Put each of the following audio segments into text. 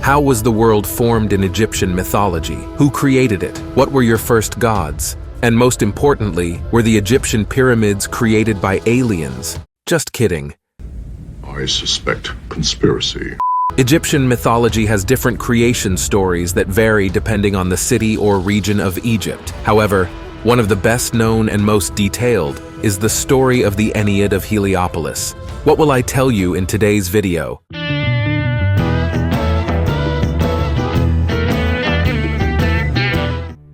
How was the world formed in Egyptian mythology? Who created it? What were your first gods? And most importantly, were the Egyptian pyramids created by aliens? Just kidding. I suspect conspiracy. Egyptian mythology has different creation stories that vary depending on the city or region of Egypt. However, one of the best known and most detailed is the story of the Ennead of Heliopolis. What will I tell you in today's video?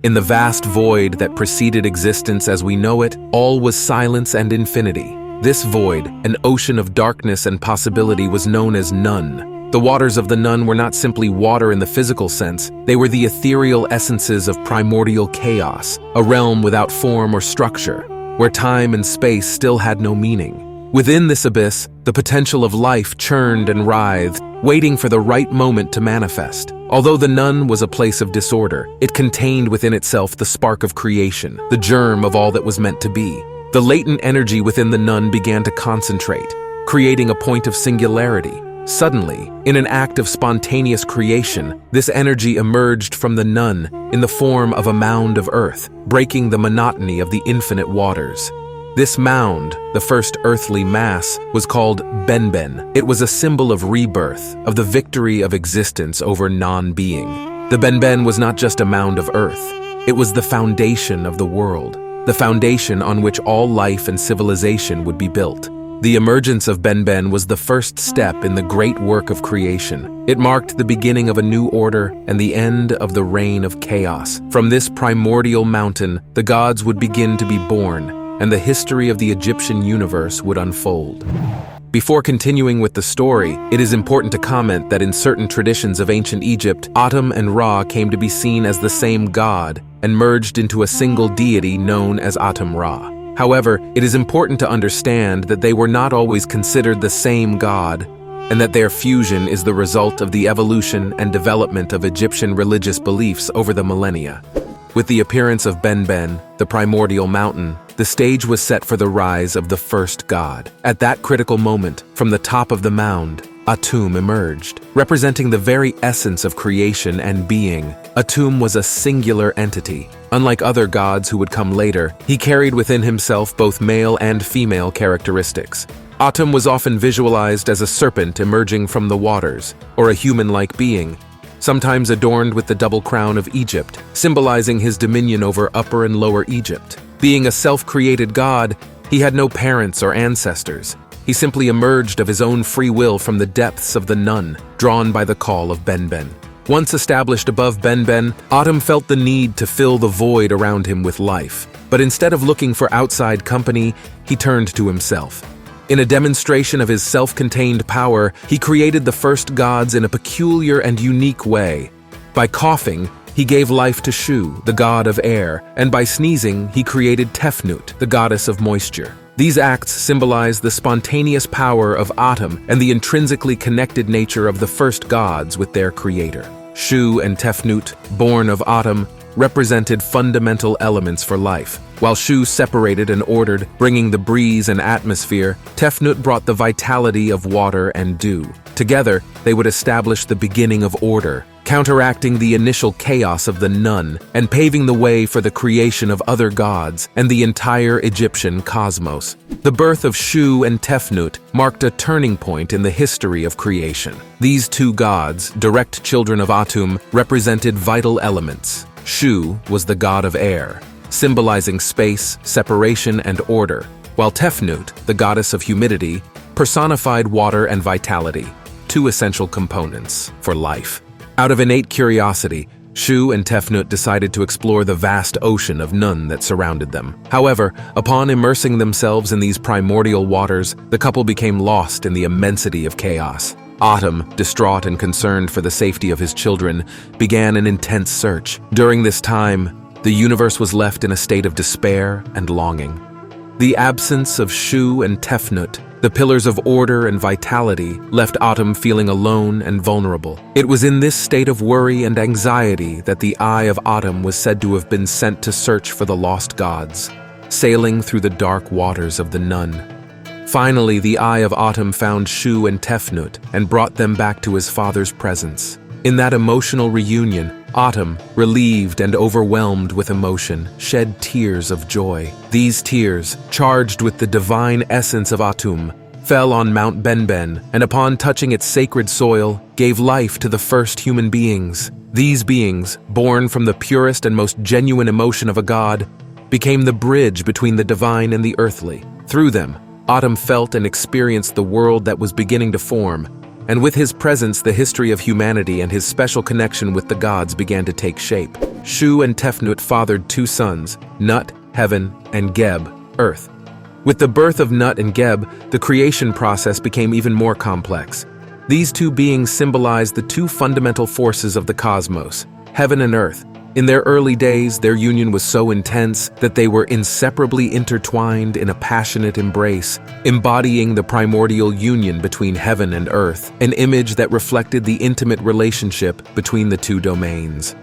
In the vast void that preceded existence as we know it, all was silence and infinity. This void, an ocean of darkness and possibility, was known as Nun. The waters of the Nun were not simply water in the physical sense, they were the ethereal essences of primordial chaos, a realm without form or structure, where time and space still had no meaning. Within this abyss, the potential of life churned and writhed, waiting for the right moment to manifest. Although the Nun was a place of disorder, it contained within itself the spark of creation, the germ of all that was meant to be. The latent energy within the Nun began to concentrate, creating a point of singularity. Suddenly, in an act of spontaneous creation, this energy emerged from the Nun in the form of a mound of earth, breaking the monotony of the infinite waters. This mound, the first earthly mass, was called Benben. It was a symbol of rebirth, of the victory of existence over non-being. The Benben was not just a mound of earth. It was the foundation of the world, the foundation on which all life and civilization would be built. The emergence of Benben was the first step in the great work of creation. It marked the beginning of a new order and the end of the reign of chaos. From this primordial mountain, the gods would begin to be born, and the history of the Egyptian universe would unfold. Before continuing with the story, it is important to comment that in certain traditions of ancient Egypt, Atum and Ra came to be seen as the same god and merged into a single deity known as Atum-Ra. However, it is important to understand that they were not always considered the same god, and that their fusion is the result of the evolution and development of Egyptian religious beliefs over the millennia. With the appearance of Benben, the primordial mountain, the stage was set for the rise of the first god. At that critical moment, from the top of the mound, Atum emerged, representing the very essence of creation and being. Atum was a singular entity. Unlike other gods who would come later, he carried within himself both male and female characteristics. Atum was often visualized as a serpent emerging from the waters, or a human-like being, sometimes adorned with the double crown of Egypt, symbolizing his dominion over Upper and Lower Egypt. Being a self-created god, he had no parents or ancestors. He simply emerged of his own free will from the depths of the Nun, drawn by the call of Benben. Once established above Benben, Atum felt the need to fill the void around him with life. But instead of looking for outside company, he turned to himself. In a demonstration of his self-contained power, he created the first gods in a peculiar and unique way. By coughing, he gave life to Shu, the god of air, and by sneezing, he created Tefnut, the goddess of moisture. These acts symbolize the spontaneous power of Atum and the intrinsically connected nature of the first gods with their creator. Shu and Tefnut, born of Atum, represented fundamental elements for life. While Shu separated and ordered, bringing the breeze and atmosphere, Tefnut brought the vitality of water and dew. Together, they would establish the beginning of order, counteracting the initial chaos of the Nun and paving the way for the creation of other gods and the entire Egyptian cosmos. The birth of Shu and Tefnut marked a turning point in the history of creation. These two gods, direct children of Atum, represented vital elements. Shu was the god of air, symbolizing space, separation, and order, while Tefnut, the goddess of humidity, personified water and vitality, two essential components for life. Out of innate curiosity, Shu and Tefnut decided to explore the vast ocean of Nun that surrounded them. However, upon immersing themselves in these primordial waters, the couple became lost in the immensity of chaos. Atum, distraught and concerned for the safety of his children, began an intense search. During this time, the universe was left in a state of despair and longing. The absence of Shu and Tefnut, the pillars of order and vitality, left Atum feeling alone and vulnerable. It was in this state of worry and anxiety that the Eye of Atum was said to have been sent to search for the lost gods, sailing through the dark waters of the Nun. Finally, the Eye of Atum found Shu and Tefnut and brought them back to his father's presence. In that emotional reunion, Autumn, relieved and overwhelmed with emotion, shed tears of joy. These tears, charged with the divine essence of Atum, fell on Mount Benben, and upon touching its sacred soil, gave life to the first human beings. These beings, born from the purest and most genuine emotion of a god, became the bridge between the divine and the earthly. Through them, Autumn felt and experienced the world that was beginning to form, and with his presence the history of humanity and his special connection with the gods began to take shape. Shu and Tefnut fathered two sons, Nut, heaven, and Geb, earth. With the birth of Nut and Geb, the creation process became even more complex. These two beings symbolized the two fundamental forces of the cosmos, heaven and earth. In their early days, their union was so intense that they were inseparably intertwined in a passionate embrace, embodying the primordial union between heaven and earth, an image that reflected the intimate relationship between the two domains.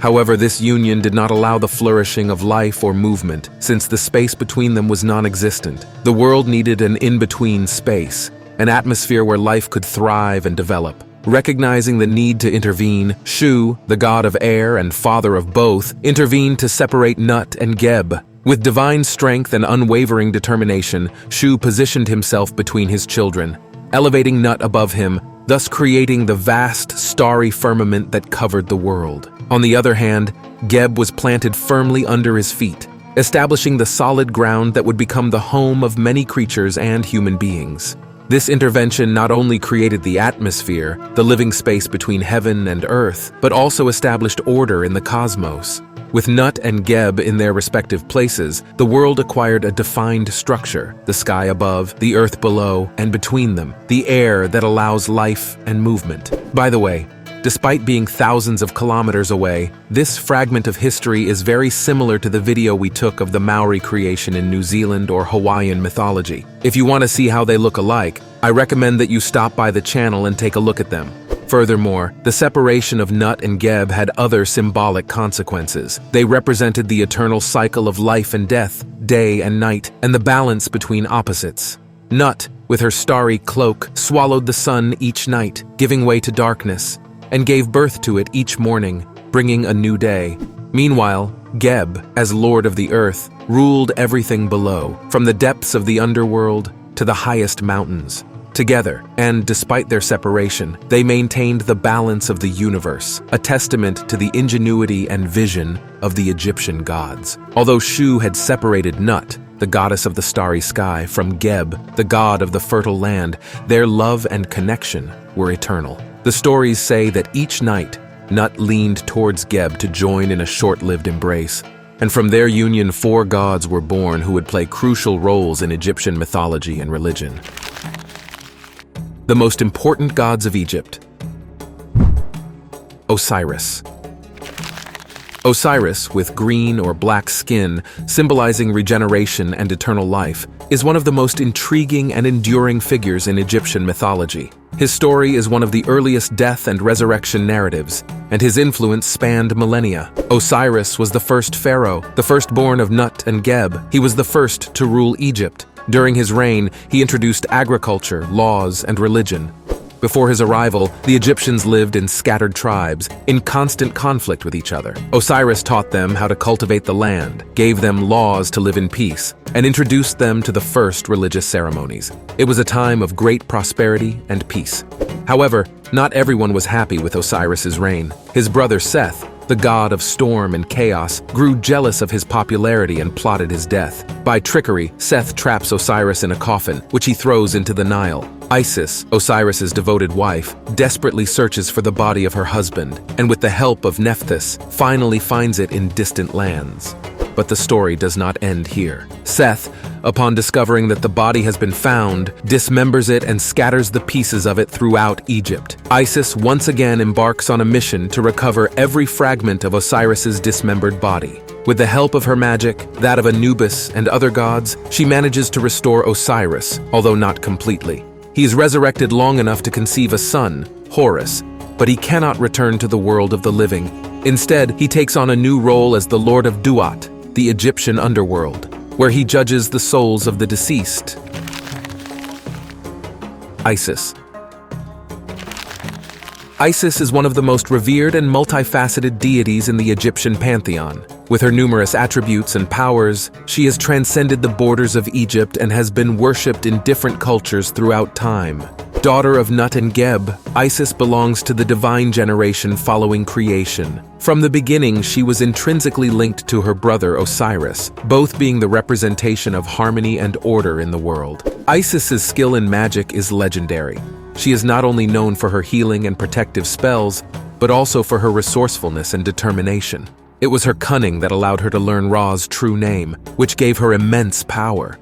However, this union did not allow the flourishing of life or movement, since the space between them was non-existent. The world needed an in-between space, an atmosphere where life could thrive and develop. Recognizing the need to intervene, Shu, the god of air and father of both, intervened to separate Nut and Geb. With divine strength and unwavering determination, Shu positioned himself between his children, elevating Nut above him, thus creating the vast, starry firmament that covered the world. On the other hand, Geb was planted firmly under his feet, establishing the solid ground that would become the home of many creatures and human beings. This intervention not only created the atmosphere, the living space between heaven and earth, but also established order in the cosmos. With Nut and Geb in their respective places, the world acquired a defined structure: the sky above, the earth below, and between them, the air that allows life and movement. By the way, despite being thousands of kilometers away, this fragment of history is very similar to the video we took of the Maori creation in New Zealand or Hawaiian mythology. If you want to see how they look alike, I recommend that you stop by the channel and take a look at them. Furthermore, the separation of Nut and Geb had other symbolic consequences. They represented the eternal cycle of life and death, day and night, and the balance between opposites. Nut, with her starry cloak, swallowed the sun each night, giving way to darkness, and gave birth to it each morning, bringing a new day. Meanwhile, Geb, as Lord of the Earth, ruled everything below, from the depths of the underworld to the highest mountains. Together, and despite their separation, they maintained the balance of the universe, a testament to the ingenuity and vision of the Egyptian gods. Although Shu had separated Nut, the goddess of the starry sky, from Geb, the god of the fertile land, their love and connection were eternal. The stories say that each night, Nut leaned towards Geb to join in a short-lived embrace, and from their union 4 gods were born who would play crucial roles in Egyptian mythology and religion. The most important gods of Egypt. Osiris. Osiris, with green or black skin, symbolizing regeneration and eternal life, is one of the most intriguing and enduring figures in Egyptian mythology. His story is one of the earliest death and resurrection narratives, and his influence spanned millennia. Osiris was the first pharaoh, the firstborn of Nut and Geb. He was the first to rule Egypt. During his reign, he introduced agriculture, laws, and religion. Before his arrival, the Egyptians lived in scattered tribes, in constant conflict with each other. Osiris taught them how to cultivate the land, gave them laws to live in peace, and introduced them to the first religious ceremonies. It was a time of great prosperity and peace. However, not everyone was happy with Osiris's reign. His brother Seth, the god of storm and chaos, grew jealous of his popularity and plotted his death. By trickery, Seth traps Osiris in a coffin, which he throws into the Nile. Isis, Osiris's devoted wife, desperately searches for the body of her husband, and with the help of Nephus, finally finds it in distant lands. But the story does not end here. Seth, upon discovering that the body has been found, dismembers it and scatters the pieces of it throughout Egypt. Isis once again embarks on a mission to recover every fragment of Osiris's dismembered body. With the help of her magic, that of Anubis and other gods, she manages to restore Osiris, although not completely. He is resurrected long enough to conceive a son, Horus, but he cannot return to the world of the living. Instead, he takes on a new role as the Lord of Duat, the Egyptian underworld, where he judges the souls of the deceased. Isis. Isis is one of the most revered and multifaceted deities in the Egyptian pantheon. With her numerous attributes and powers, she has transcended the borders of Egypt and has been worshipped in different cultures throughout time. Daughter of Nut and Geb, Isis belongs to the divine generation following creation. From the beginning, she was intrinsically linked to her brother Osiris, both being the representation of harmony and order in the world. Isis's skill in magic is legendary. She is not only known for her healing and protective spells, but also for her resourcefulness and determination. It was her cunning that allowed her to learn Ra's true name, which gave her immense power.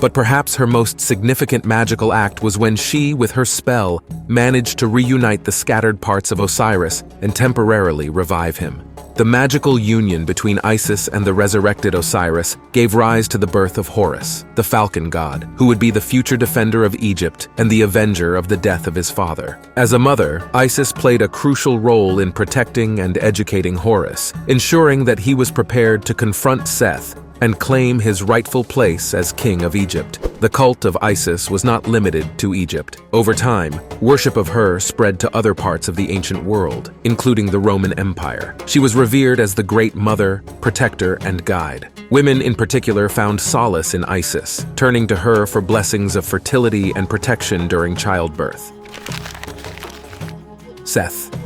But perhaps her most significant magical act was when she, with her spell, managed to reunite the scattered parts of Osiris and temporarily revive him. The magical union between Isis and the resurrected Osiris gave rise to the birth of Horus, the falcon god, who would be the future defender of Egypt and the avenger of the death of his father. As a mother, Isis played a crucial role in protecting and educating Horus, ensuring that he was prepared to confront Seth and claim his rightful place as king of Egypt. The cult of Isis was not limited to Egypt. Over time, worship of her spread to other parts of the ancient world, including the Roman Empire. She was revered as the great mother, protector, and guide. Women in particular found solace in Isis, turning to her for blessings of fertility and protection during childbirth. Seth.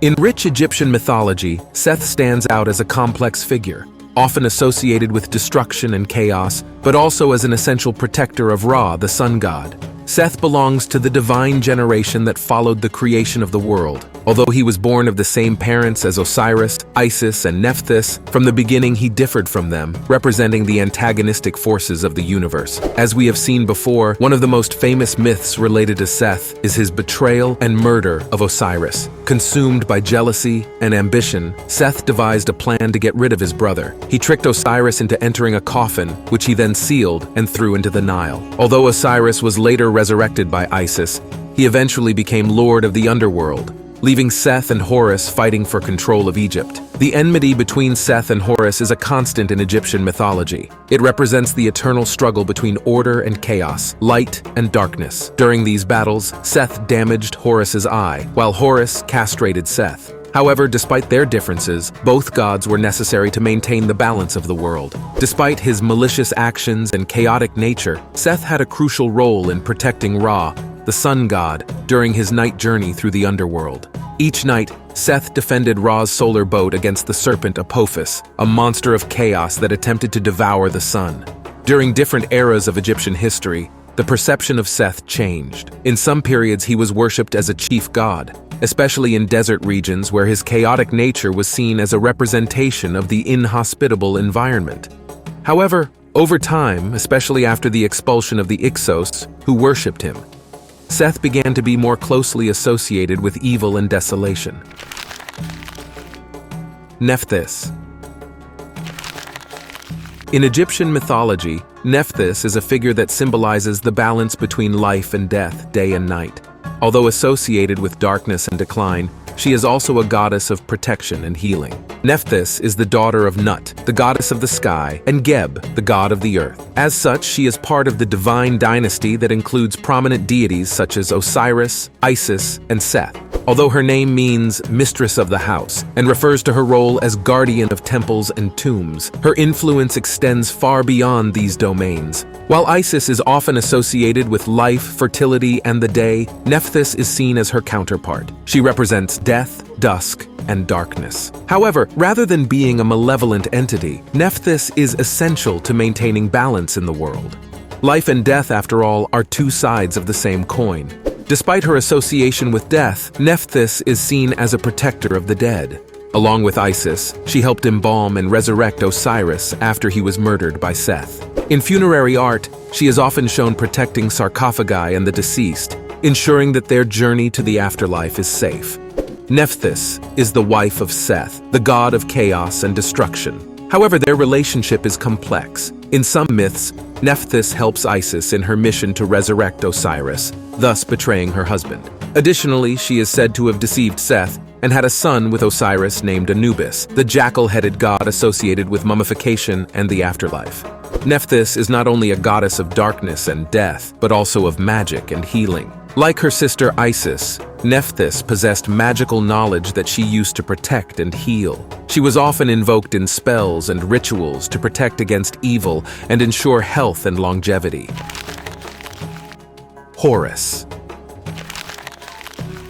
In rich Egyptian mythology, Seth stands out as a complex figure, often associated with destruction and chaos, but also as an essential protector of Ra, the sun god. Seth belongs to the divine generation that followed the creation of the world. Although he was born of the same parents as Osiris, Isis, and Nephthys, from the beginning he differed from them, representing the antagonistic forces of the universe. As we have seen before, one of the most famous myths related to Seth is his betrayal and murder of Osiris. Consumed by jealousy and ambition, Seth devised a plan to get rid of his brother. He tricked Osiris into entering a coffin, which he then sealed and threw into the Nile. Although Osiris was later resurrected by Isis, he eventually became lord of the underworld, leaving Seth and Horus fighting for control of Egypt. The enmity between Seth and Horus is a constant in Egyptian mythology. It represents the eternal struggle between order and chaos, light and darkness. During these battles, Seth damaged Horus's eye, while Horus castrated Seth. However, despite their differences, both gods were necessary to maintain the balance of the world. Despite his malicious actions and chaotic nature, Seth had a crucial role in protecting Ra, the sun god, during his night journey through the underworld. Each night, Seth defended Ra's solar boat against the serpent Apophis, a monster of chaos that attempted to devour the sun. During different eras of Egyptian history, the perception of Seth changed. In some periods, he was worshipped as a chief god, especially in desert regions where his chaotic nature was seen as a representation of the inhospitable environment. However, over time, especially after the expulsion of the Ixos, who worshipped him, Seth began to be more closely associated with evil and desolation. Nephthys. In Egyptian mythology, Nephthys is a figure that symbolizes the balance between life and death, day and night. Although associated with darkness and decline, she is also a goddess of protection and healing. Nephthys is the daughter of Nut, the goddess of the sky, and Geb, the god of the earth. As such, she is part of the divine dynasty that includes prominent deities such as Osiris, Isis, and Seth. Although her name means mistress of the house and refers to her role as guardian of temples and tombs, her influence extends far beyond these domains. While Isis is often associated with life, fertility, and the day, Nephthys is seen as her counterpart. She represents death, dusk, and darkness. However, rather than being a malevolent entity, Nephthys is essential to maintaining balance in the world. Life and death, after all, are two sides of the same coin. Despite her association with death, Nephthys is seen as a protector of the dead. Along with Isis, she helped embalm and resurrect Osiris after he was murdered by Seth. In funerary art, she is often shown protecting sarcophagi and the deceased, ensuring that their journey to the afterlife is safe. Nephthys is the wife of Seth, the god of chaos and destruction. However, their relationship is complex. In some myths, Nephthys helps Isis in her mission to resurrect Osiris, thus betraying her husband. Additionally, she is said to have deceived Seth and had a son with Osiris named Anubis, the jackal-headed god associated with mummification and the afterlife. Nephthys is not only a goddess of darkness and death, but also of magic and healing. Like her sister Isis, Nephthys possessed magical knowledge that she used to protect and heal. She was often invoked in spells and rituals to protect against evil and ensure health and longevity. Horus.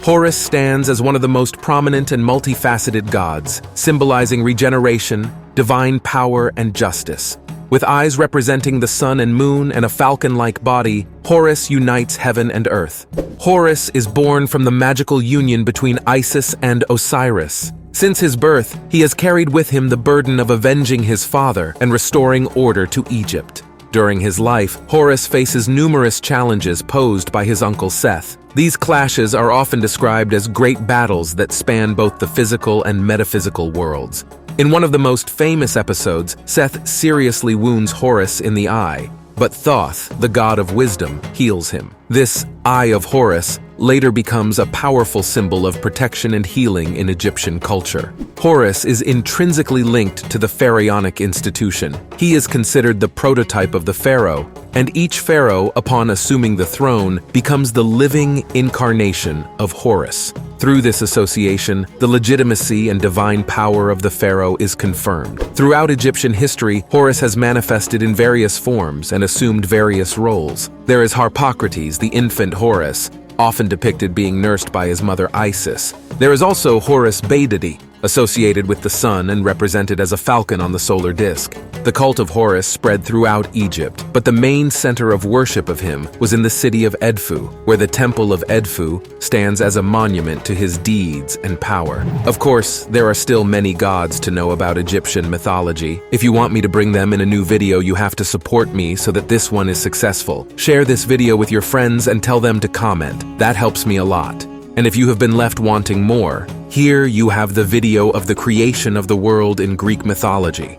Horus stands as one of the most prominent and multifaceted gods, symbolizing regeneration, divine power, and justice. With eyes representing the sun and moon and a falcon-like body, Horus unites heaven and earth. Horus is born from the magical union between Isis and Osiris. Since his birth, he has carried with him the burden of avenging his father and restoring order to Egypt. During his life, Horus faces numerous challenges posed by his uncle Seth. These clashes are often described as great battles that span both the physical and metaphysical worlds. In one of the most famous episodes, Seth seriously wounds Horus in the eye, but Thoth, the god of wisdom, heals him. This Eye of Horus later becomes a powerful symbol of protection and healing in Egyptian culture. Horus is intrinsically linked to the pharaonic institution. He is considered the prototype of the pharaoh, and each pharaoh, upon assuming the throne, becomes the living incarnation of Horus. Through this association, the legitimacy and divine power of the pharaoh is confirmed. Throughout Egyptian history, Horus has manifested in various forms and assumed various roles. There is Harpocrates, the infant Horus, often depicted being nursed by his mother Isis. There is also Horus Baidadi, associated with the sun and represented as a falcon on the solar disk. The cult of Horus spread throughout Egypt, but the main center of worship of him was in the city of Edfu, where the Temple of Edfu stands as a monument to his deeds and power. Of course, there are still many gods to know about Egyptian mythology. If you want me to bring them in a new video, you have to support me so that this one is successful. Share this video with your friends and tell them to comment. That helps me a lot. And if you have been left wanting more, here you have the video of the creation of the world in Greek mythology.